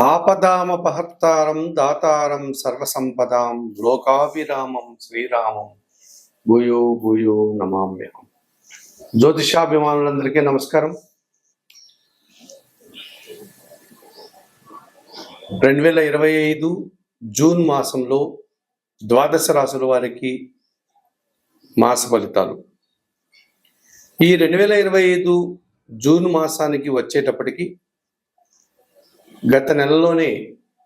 ఆపదామపహర్తారం దాతారం సర్వసంపదాం లోకాభిరామం శ్రీరామం భూయో భూయో నమామ్యహం. జ్యోతిషాభిమానులందరికీ నమస్కారం. 2025 జూన్ మాసంలో ద్వాదశ రాశుల వారికి మాస ఫలితాలు. ఈ 2025 జూన్ మాసానికి వచ్చేటప్పటికి గత నెలలోనే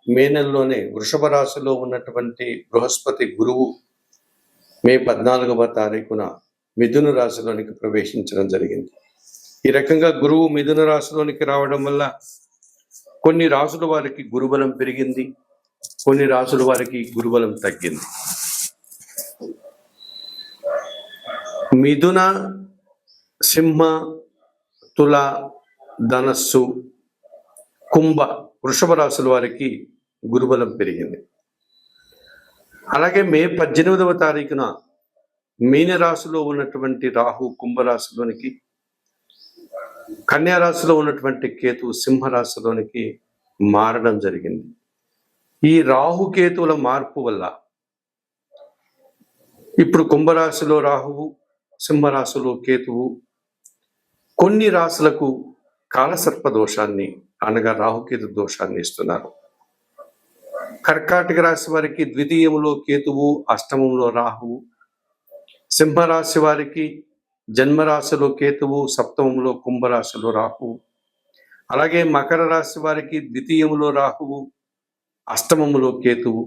మే నెలలోనే వృషభ రాశిలో ఉన్నటువంటి బృహస్పతి గురువు మే 14వ తారీఖున మిథున రాశిలోనికి ప్రవేశించడం జరిగింది. ఈ రకంగా గురువు మిథున రాశిలోనికి రావడం వల్ల కొన్ని రాశుల వారికి గురుబలం పెరిగింది, కొన్ని రాశుల వారికి గురుబలం తగ్గింది. మిథున, సింహ, తుల, ధనస్సు, కుంభ, వృషభ రాశుల వారికి గురుబలం పెరిగింది. అలాగే మే 18వ తారీఖున మీనరాశిలో ఉన్నటువంటి రాహు కుంభరాశిలోనికి, కన్యారాశిలో ఉన్నటువంటి కేతు సింహరాశిలోనికి మారడం జరిగింది. ఈ రాహుకేతువుల మార్పు వల్ల ఇప్పుడు కుంభరాశిలో రాహువు, సింహరాశిలో కేతువు కొన్ని రాశులకు కాలసర్ప దోషాన్ని అనగా రాహుకేతు దోషాన్ని ఇస్తున్నారు. కర్కాటక రాశి వారికి ద్వితీయములో కేతువు, అష్టమంలో రాహువు. సింహరాశి వారికి జన్మరాశిలో కేతువు, సప్తమంలో కుంభరాశిలో రాహువు. అలాగే మకర రాశి వారికి ద్వితీయములో రాహువు, అష్టమములో కేతువు.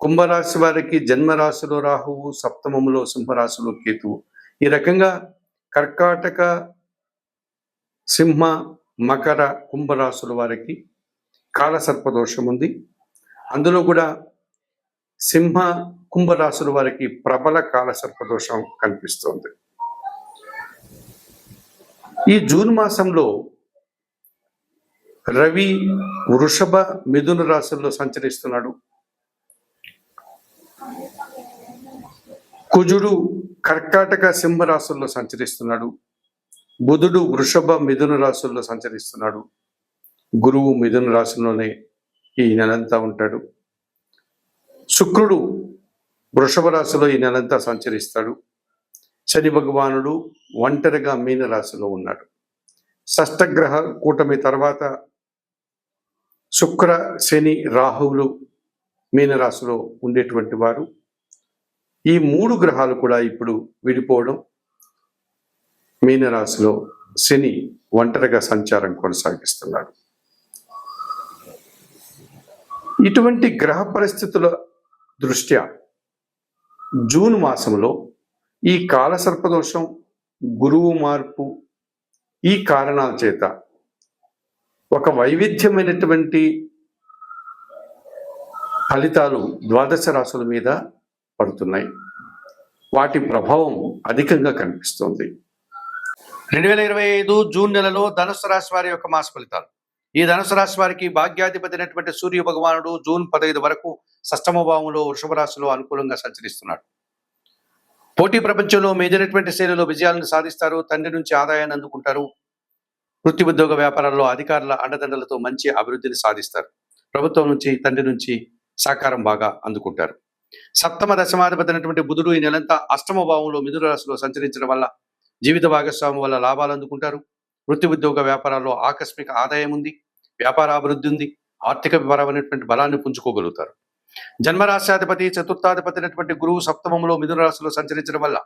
కుంభరాశి వారికి జన్మరాశిలో రాహువు, సప్తమములో సింహరాశిలో కేతువు. ఈ రకంగా కర్కాటక, సింహ, మకర, కుంభరాశుల వారికి కాలసర్పదోషం ఉంది. అందులో కూడా సింహ, కుంభరాశుల వారికి ప్రబల కాలసర్పదోషం కనిపిస్తోంది. ఈ జూన్ మాసంలో రవి వృషభ, మిథున రాశుల్లో సంచరిస్తున్నాడు. కుజుడు కర్కాటక, సింహ రాశుల్లో సంచరిస్తున్నాడు. బుధుడు వృషభ, మిథున రాశుల్లో సంచరిస్తున్నాడు. గురువు మిథున రాశిలోనే ఈ నెలంతా ఉంటాడు. శుక్రుడు వృషభ రాశిలో ఈ నెలంతా సంచరిస్తాడు. శని భగవానుడు ఒంటరిగా మీన రాశిలో ఉన్నాడు. షష్టగ్రహ కూటమి తర్వాత శుక్ర, శని, రాహువులు మీనరాశిలో ఉండేటువంటి వారు. ఈ మూడు గ్రహాలు కూడా ఇప్పుడు విడిపోవడం, మీనరాశిలో శని ఒంటరిగా సంచారం కొనసాగిస్తున్నాడు. ఇటువంటి గ్రహ పరిస్థితుల దృష్ట్యా జూన్ మాసంలో ఈ కాలసర్పదోషం, గురువు మార్పు, ఈ కారణాల చేత ఒక వైవిధ్యమైనటువంటి ఫలితాలు ద్వాదశ రాశుల మీద పడుతున్నాయి. వాటి ప్రభావం అధికంగా కనిపిస్తోంది. 2025 జూన్ నెలలో ధనుసు రాశి వారి యొక్క మాస ఫలితాలు. ఈ ధనుసు రాశి వారికి భాగ్యాధిపతి అయినటువంటి సూర్య భగవానుడు జూన్ 15 వరకు షష్టమ భావంలో వృషభ రాశిలో అనుకూలంగా సంచరిస్తున్నాడు. పోటీ ప్రపంచంలో మేజైనటువంటి శైలిలో విజయాలను సాధిస్తారు. తండ్రి నుంచి ఆదాయాన్ని అందుకుంటారు. వృత్తి, ఉద్యోగ, వ్యాపారాల్లో అధికారుల అండదండలతో మంచి అభివృద్ధిని సాధిస్తారు. ప్రభుత్వం నుంచి, తండ్రి నుంచి సహకారం బాగా అందుకుంటారు. సప్తమ దశమాధిపతి అయినటువంటి బుధుడు ఈ నెలంతా అష్టమ భావంలో మిథున రాశిలో సంచరించడం వల్ల జీవిత భాగస్వామి వల్ల లాభాలు అందుకుంటారు. వృత్తి, ఉద్యోగ, వ్యాపారాల్లో ఆకస్మిక ఆదాయం ఉంది. వ్యాపార అభివృద్ధి ఉంది. ఆర్థిక పరమైనటువంటి బలాన్ని పుంజుకోగలుగుతారు. జన్మరాశ్యాధిపతి, చతుర్థాధిపతి అయినటువంటి గురువు సప్తమంలో మిథున రాశిలో సంచరించడం వల్ల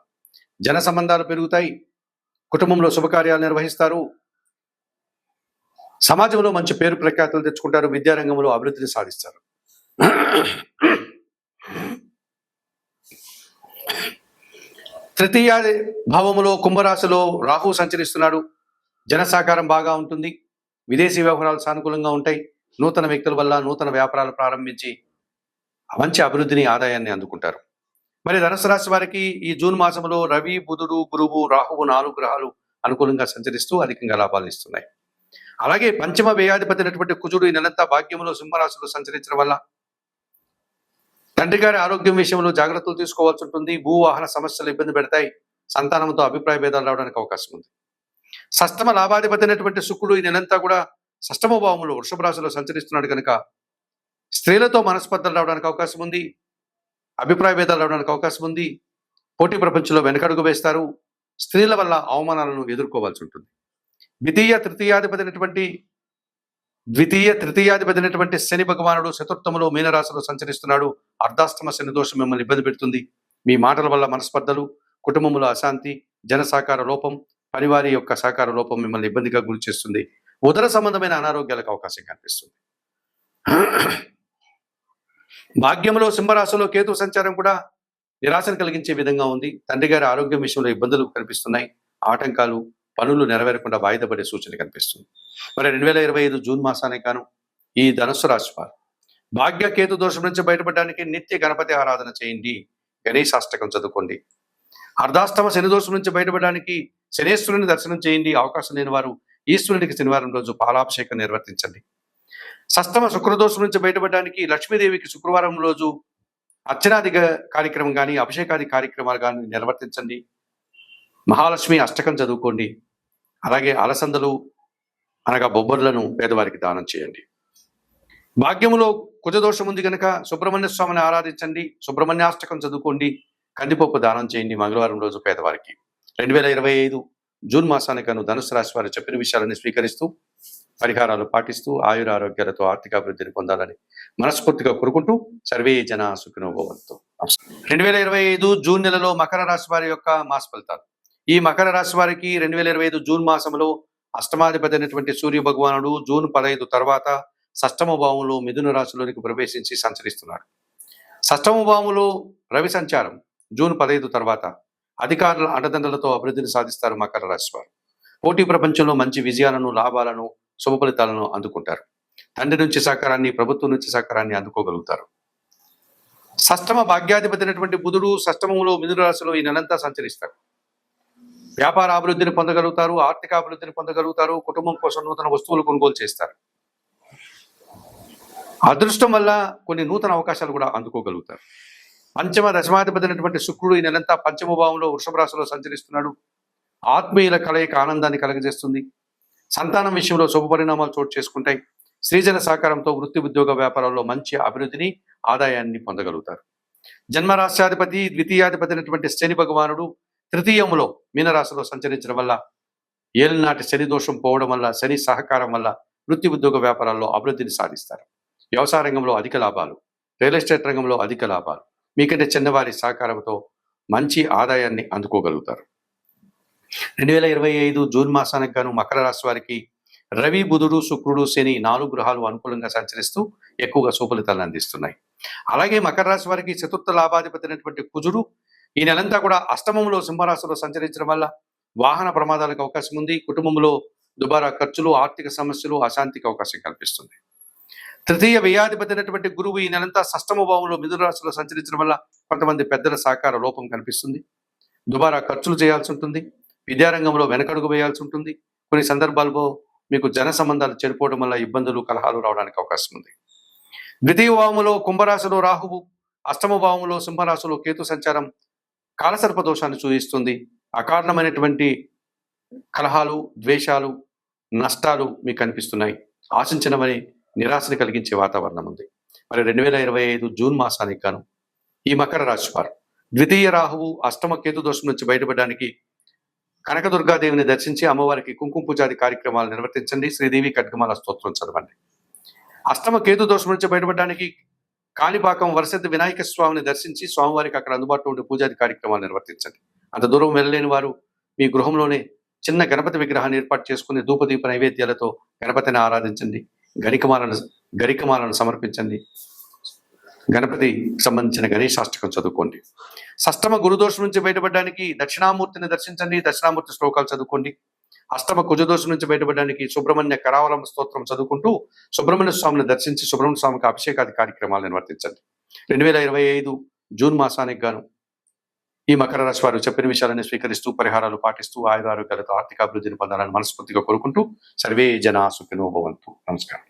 జన సంబంధాలు పెరుగుతాయి. కుటుంబంలో శుభకార్యాలు నిర్వహిస్తారు. సమాజంలో మంచి పేరు ప్రఖ్యాతులు తెచ్చుకుంటారు. విద్యారంగంలో అభివృద్ధిని సాధిస్తారు. తృతీయ భావములో కుంభరాశిలో రాహు సంచరిస్తున్నాడు. జన సహకారం బాగా ఉంటుంది. విదేశీ వ్యవహారాలు సానుకూలంగా ఉంటాయి. నూతన వ్యక్తుల వల్ల నూతన వ్యాపారాలు ప్రారంభించి మంచి అభివృద్ధిని, ఆదాయాన్ని అందుకుంటారు. మరి ధనుసు రాశి వారికి ఈ జూన్ మాసంలో రవి, బుధుడు, గురువు, రాహువు 4 గ్రహాలు అనుకూలంగా సంచరిస్తూ అధికంగా లాభాలు ఇస్తున్నాయి. అలాగే పంచమ వ్యయాధిపతి అయినటువంటి కుజుడు ఈ నెలంతా భాగ్యంలో సింహరాశిలో సంచరించడం వల్ల తండ్రి గారి ఆరోగ్యం విషయంలో జాగ్రత్తలు తీసుకోవాల్సి ఉంటుంది. భూవాహన సమస్యలు ఇబ్బంది పెడతాయి. సంతానంతో అభిప్రాయ భేదాలు రావడానికి అవకాశం ఉంది. షష్టమ లాభాధిపతి అయినటువంటి శుక్రుడు ఈ నెలంతా కూడా షష్టమ భావంలో వృషభ రాశిలో సంచరిస్తున్నాడు కనుక స్త్రీలతో మనస్పర్ధలు రావడానికి అవకాశం ఉంది, అభిప్రాయ భేదాలు రావడానికి అవకాశం ఉంది, పోటీ ప్రపంచంలో వెనకడుగు వేస్తారు, స్త్రీల వల్ల అవమానాలను ఎదుర్కోవాల్సి ఉంటుంది. ద్వితీయ తృతీయాధిపతి అయినటువంటి శని భగవానుడు చతుర్థములో మీనరాశిలో సంచరిస్తున్నాడు. అర్ధాష్టమ శని దోషం మిమ్మల్ని ఇబ్బంది పెడుతుంది. మీ మాటల వల్ల మనస్పర్ధలు, కుటుంబంలో అశాంతి, జన సహకార లోపం, పనివారి యొక్క సహకార లోపం మిమ్మల్ని ఇబ్బందిగా గురి చేస్తుంది. ఉదర సంబంధమైన అనారోగ్యాలకు అవకాశం కనిపిస్తుంది. భాగ్యంలో సింహరాశిలో కేతు సంచారం కూడా నిరాశను కలిగించే విధంగా ఉంది. తండ్రి గారి ఆరోగ్యం విషయంలో ఇబ్బందులు కనిపిస్తున్నాయి. ఆటంకాలు, పనులు నెరవేరకుండా వాయిదా పడే సూచన కనిపిస్తుంది. మరి 2025 జూన్ మాసానికి గాను ఈ ధనుస్సు రాశి వారు భాగ్య కేతు దోషం నుంచి బయటపడడానికి నిత్య గణపతి ఆరాధన చేయండి, గణేశాష్టకం చదువుకోండి. అర్ధాష్టమ శని దోషం నుంచి బయటపడడానికి శనేశ్వరుని దర్శనం చేయండి. అవకాశం లేని వారు ఈశ్వరునికి శనివారం రోజు పాలాభిషేకం నిర్వర్తించండి. షష్టమ శుక్రదోషం నుంచి బయటపడడానికి లక్ష్మీదేవికి శుక్రవారం రోజు అర్చనాది కార్యక్రమం కానీ అభిషేకాది కార్యక్రమాలు కానీ నిర్వర్తించండి. మహాలక్ష్మి అష్టకం చదువుకోండి. అలాగే అలసందలు అనగా బొబ్బర్లను పేదవారికి దానం చేయండి. భాగ్యములో కుజదోషం ఉంది కనుక సుబ్రహ్మణ్య స్వామిని ఆరాధించండి. సుబ్రహ్మణ్యాష్టకం చదువుకోండి. కందిపప్పు దానం చేయండి మంగళవారం రోజు పేదవారికి. 2025 జూన్ మాసానికి గాను ధనుసు రాశి వారు చెప్పిన విషయాలను స్వీకరిస్తూ పరిహారాలు పాటిస్తూ ఆయుర ఆరోగ్యాలతో ఆర్థికాభివృద్ధిని పొందాలని మనస్ఫూర్తిగా కోరుకుంటూ సర్వే జన సుఖినో భవంతు. 2025 జూన్ నెలలో మకర రాశి వారి యొక్క మాస ఫలితాలు. ఈ మకర రాశి వారికి 2025 జూన్ మాసంలో అష్టమాధిపతి అయినటువంటి సూర్య భగవానుడు జూన్ 15 తర్వాత షష్టమ భావంలో మిథున రాశిలోనికి ప్రవేశించి సంచరిస్తున్నాడు. షష్టమ భావంలో రవి సంచారం జూన్ 15 తర్వాత అధికారుల అండదండలతో అభివృద్ధిని సాధిస్తారు మకర రాశి వారు. పోటీ ప్రపంచంలో మంచి విజయాలను, లాభాలను, శుభ ఫలితాలను అందుకుంటారు. తండ్రి నుంచి సహకారాన్ని, ప్రభుత్వం నుంచి సహకారాన్ని అందుకోగలుగుతారు. షష్టమ భాగ్యాధిపతి అయినటువంటి బుధుడు షష్టమంలో మిథున రాశిలో ఈ నెలంతా సంచరిస్తారు. వ్యాపార అభివృద్ధిని పొందగలుగుతారు, ఆర్థిక అభివృద్ధిని పొందగలుగుతారు, కుటుంబం కోసం నూతన వస్తువులు కొనుగోలు చేస్తారు. అదృష్టం వల్ల కొన్ని నూతన అవకాశాలు కూడా అందుకోగలుగుతారు. పంచమ దశమాధిపతి అయినటువంటి శుక్రుడు ఈ నెలంతా పంచమ భావంలో వృషభ రాశిలో సంచరిస్తున్నాడు. ఆత్మీయుల కలయిక ఆనందాన్ని కలగజేస్తుంది. సంతానం విషయంలో శుభ పరిణామాలు చోటు చేసుకుంటాయి. స్త్రీజన సహకారంతో వృత్తి, ఉద్యోగ, వ్యాపారాల్లో మంచి అభివృద్ధిని, ఆదాయాన్ని పొందగలుగుతారు. జన్మరాశ్యాధిపతి ద్వితీయాధిపతి అయినటువంటి శని భగవానుడు తృతీయంలో మీనరాశిలో సంచరించడం వల్ల, ఏలినాటి శని దోషం పోవడం వల్ల, శని సహకారం వల్ల వృత్తి, ఉద్యోగ, వ్యాపారాల్లో అభివృద్ధిని సాధిస్తారు. వ్యవసాయ రంగంలో అధిక లాభాలు, రియల్ ఎస్టేట్ రంగంలో అధిక లాభాలు, మీకంటే చిన్నవారి సహకారంతో మంచి ఆదాయాన్ని అందుకోగలుగుతారు. 2025 జూన్ మాసానికి గాను మకర రాశి వారికి రవి, బుధుడు, శుక్రుడు, శని 4 గ్రహాలు అనుకూలంగా సంచరిస్తూ ఎక్కువగా శుభఫలితాలను అందిస్తున్నాయి. అలాగే మకర రాశి వారికి చతుర్థ లాభాధిపతి అయినటువంటి కుజుడు ఈ నెలంతా కూడా అష్టమంలో సింహరాశిలో సంచరించడం వల్ల వాహన ప్రమాదాలకు అవకాశం ఉంది. కుటుంబంలో దుబారా ఖర్చులు, ఆర్థిక సమస్యలు, అశాంతికి అవకాశం కల్పిస్తుంది. తృతీయ వ్యయాధిపతి అయినటువంటి గురువు ఈ నెలంతా షష్టమ భావంలో మిథున రాశిలో సంచరించడం వల్ల కొంతమంది పెద్దల సహకార లోపం కనిపిస్తుంది. దుబారా ఖర్చులు చేయాల్సి ఉంటుంది. విద్యారంగంలో వెనకడుగు వేయాల్సి ఉంటుంది. కొన్ని సందర్భాల్లో మీకు జన సంబంధాలు చెడిపోవడం వల్ల ఇబ్బందులు, కలహాలు రావడానికి అవకాశం ఉంది. ద్వితీయ భావంలో కుంభరాశిలో రాహువు, అష్టమ భావంలో సింహరాశిలో కేతు సంచారం కాలసర్ప దోషాన్ని సూచిస్తుంది. అకారణమైనటువంటి కలహాలు, ద్వేషాలు, నష్టాలు మీకు కనిపిస్తున్నాయి. ఆశించినవని నిరాశని కలిగించే వాతావరణం ఉంది. మరి 2025 జూన్ మాసానికి గాను ఈ మకర రాశి వారు ద్వితీయ రాహువు, అష్టమ కేతు దోషం నుంచి బయటపడడానికి కనకదుర్గాదేవిని దర్శించి అమ్మవారికి కుంకుమ పూజాది కార్యక్రమాలు నిర్వర్తించండి. శ్రీదేవి ఖడ్గమాల స్తోత్రం చదవండి. అష్టమ కేతు దోషం నుంచి బయటపడడానికి కాణిపాకం వరసిద్ధ వినాయక స్వామిని దర్శించి స్వామివారికి అక్కడ అందుబాటులో ఉండే పూజాది కార్యక్రమాలు నిర్వర్తించండి. అంత దూరం వెళ్ళలేని వారు మీ గృహంలోనే చిన్న గణపతి విగ్రహాన్ని ఏర్పాటు చేసుకుని ధూపదీప నైవేద్యాలతో గణపతిని ఆరాధించండి. గరికమాలను సమర్పించండి. గణపతికి సంబంధించిన గణేశాష్టకం చదువుకోండి. షష్టమ గురుదోషం నుంచి బయటపడడానికి దక్షిణామూర్తిని దర్శించండి. దక్షిణామూర్తి శ్లోకాలు చదువుకోండి. అష్టమ కుజదోషం నుంచి బయటపడడానికి సుబ్రహ్మణ్య కరావలంబ స్తోత్రం చదువుకుంటూ సుబ్రహ్మణ్య స్వామిని దర్శించి సుబ్రహ్మణ్య స్వామికి అభిషేకాది కార్యక్రమాలు నిర్వర్తించండి. 2025 జూన్ మాసానికి గాను ఈ మకర రాశి వారు చెప్పిన విషయాలను స్వీకరిస్తూ పరిహారాలు పాటిస్తూ ఆయురారోగ్యాలతో ఆర్థిక అభివృద్ధిని పొందాలని మనస్ఫూర్తిగా కోరుకుంటూ సర్వే జనా సుఖినో భవంతు. నమస్కారం.